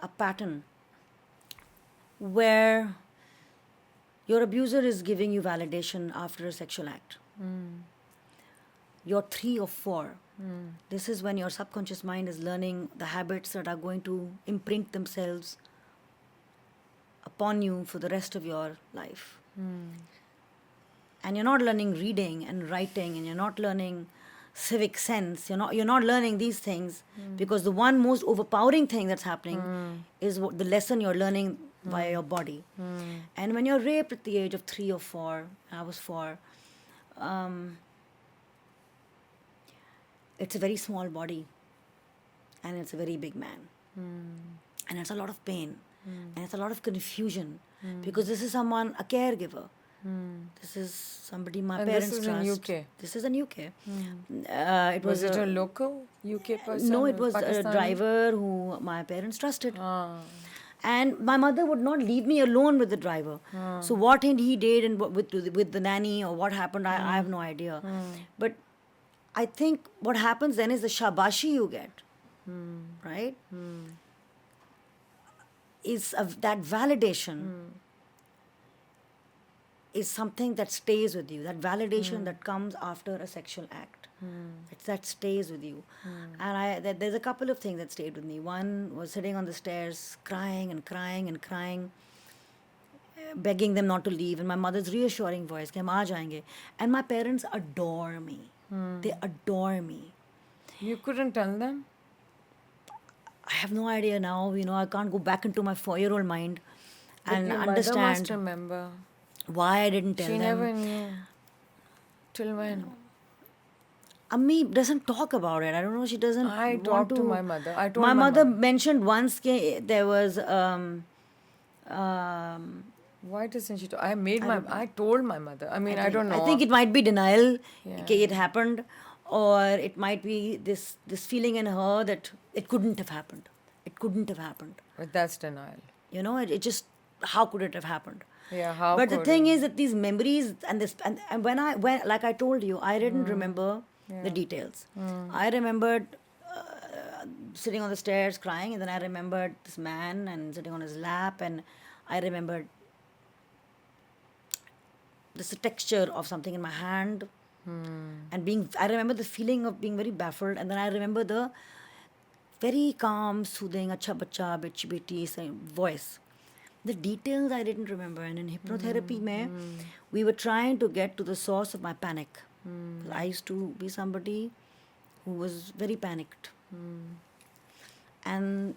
a pattern where your abuser is giving you validation after a sexual act. You're 3 or 4. This is when your subconscious mind is learning the habits that are going to imprint themselves upon you for the rest of your life. And you're not learning reading and writing, and you're not learning civic sense. You're not learning these things because the one most overpowering thing that's happening is the lesson you're learning via your body. And when you're raped at the age of 3 or 4, I was 4, it's a very small body and it's a very big man. And it's a lot of pain and it's a lot of confusion because this is someone, a caregiver. This is somebody my parents trust. This is in UK. This is in UK. Was it a local UK person? No, it was a driver who my parents trusted. And my mother would not leave me alone with the driver. So what he did and with the nanny or what happened, I have no idea. But I think what happens then is the shabashi you get, right? Is that validation is something that stays with you. That validation that comes after a sexual act. It's that stays with you. And there's a couple of things that stayed with me. One was sitting on the stairs, crying and crying and crying, begging them not to leave. And my mother's reassuring voice, "Ke hum aa jayenge." And my parents adore me. They adore me. You couldn't tell them? I have no idea now. I can't go back into my 4-year-old mind and Your understand mother must remember. why I didn't tell She them. never knew. Till when? Ammi doesn't talk about it. I don't know. She doesn't. I want talked to my mother. I told my my mother mother. mentioned once there was Why doesn't she talk? I told my mother. I mean, I don't know. I think it might be denial. Yeah. Okay, it happened, or it might be this feeling in her that it couldn't have happened. It couldn't have happened. But that's denial. It just, how could it have happened? Yeah, how But the could thing it? is that these memories and when like I told you, I didn't remember the details. I remembered sitting on the stairs crying, and then I remembered this man and sitting on his lap, and I remembered this texture of something in my hand, and I remember the feeling of being very baffled, and then I remember the very calm, soothing, acha bacha, bechi beti voice. The details I didn't remember. And in hypnotherapy, we were trying to get to the source of my panic. I used to be somebody who was very panicked. And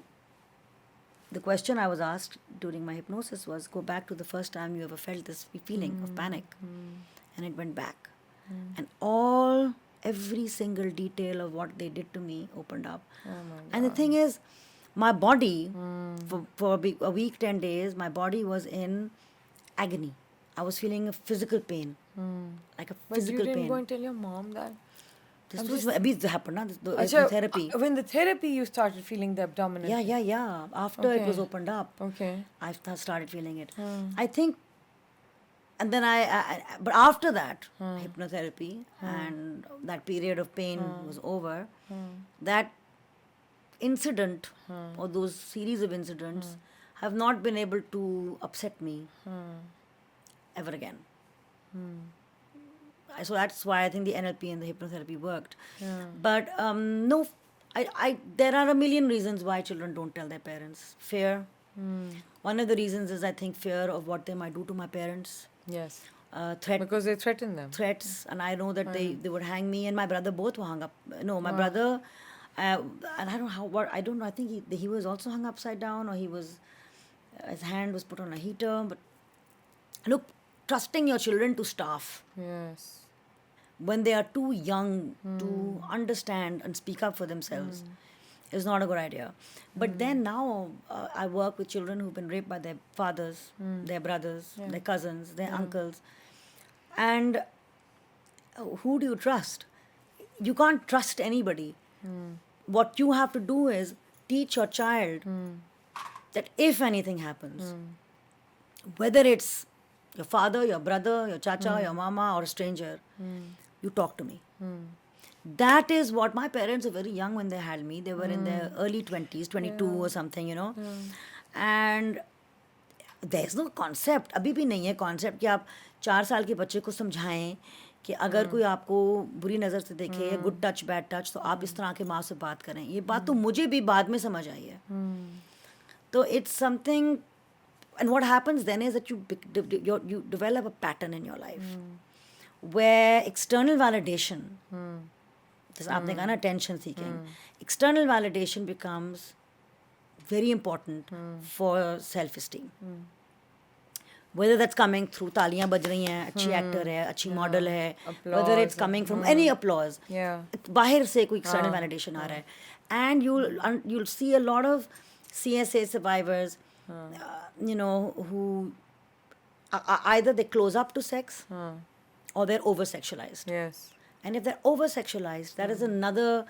the question I was asked during my hypnosis was, go back to the first time you ever felt this feeling of panic. And it went back. And every single detail of what they did to me opened up. Oh my God. And the thing is, my body, for a week, 10 days, my body was in agony. I was feeling a physical pain, like a But physical you didn't pain. go and tell your mom that? This was abhi happened, na? The Acha, therapy. When the therapy, you started feeling the abdominal. Yeah. After it Okay. was opened up, Okay. I started feeling it. I think, and then but after that, hypnotherapy and that period of pain was over, that incident or those series of incidents have not been able to upset me ever again. So that's why I think the NLP and the hypnotherapy worked. But no, there are a million reasons why children don't tell their parents. Fear. One of the reasons is, I think, fear of what they might do to my parents. Yes. Threat. Because they threaten them. Threats, and I know that they would hang me and my brother both were hung up. No, my brother, and I don't know how. I don't know. I think he was also hung upside down, or his hand was put on a heater. But look, trusting your children to starve Yes. when they are too young to understand and speak up for themselves is not a good idea. But then now I work with children who've been raped by their fathers, their brothers, their cousins, their uncles. And who do you trust? You can't trust anybody. What you have to do is teach your child that if anything happens, whether it's your father, your brother, your chacha, your mama, or a stranger, you talk to me. That is what my parents were very young when they had me. They were in their early 20s, 22 or something, you know. And there's no concept, अभी भी नहीं है concept कि आप 4 साल के बच्चे को समझाएं कि अगर कोई आपको बुरी नज़र से देखे या गुड टच बैड टच तो आप इस तरह के माँ से बात करें. ये बात तो मुझे भी बाद में समझ आई है. तो it's something, and what happens then is that you develop a pattern in your life where external validation, जैसे आपने कहा ना attention seeking, external validation becomes very important for self-esteem. Whether that's coming through तालियां बज रही हैं, अच्छी actor है, अच्छी model है, whether it's coming from any applause, बाहर से कोई external validation आ रहा है. And you'll see a lot of CSA survivors, you know, who either they close up to sex or they're over-sexualized. Yes. And if they're over-sexualized, that is another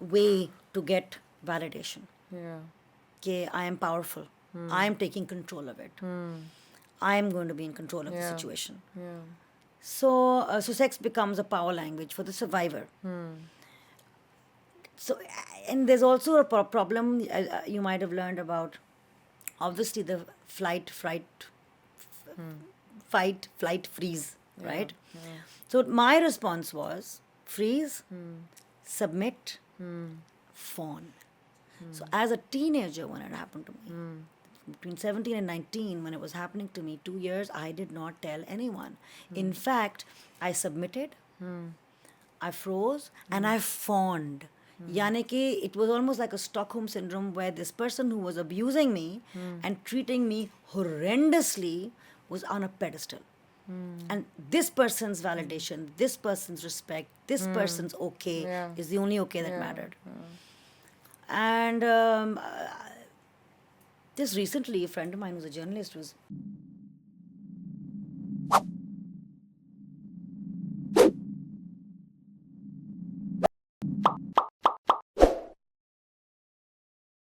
way to get validation. Yeah. Okay, I am powerful. I am taking control of it. I am going to be in control of the situation. Yeah. So sex becomes a power language for the survivor. So, and there's also a problem you might have learned about. Obviously, the fight, flight, freeze, right? So my response was freeze, submit, fawn. So as a teenager, when it happened to me, between 17 and 19, when it was happening to me, 2 years, I did not tell anyone. In fact, I submitted, I froze, and I fawned. Yani ki it was almost like a Stockholm syndrome where this person who was abusing me and treating me horrendously was on a pedestal. And this person's validation, this person's respect, this person's okay is the only okay that mattered. And just recently, a friend of mine who's a journalist was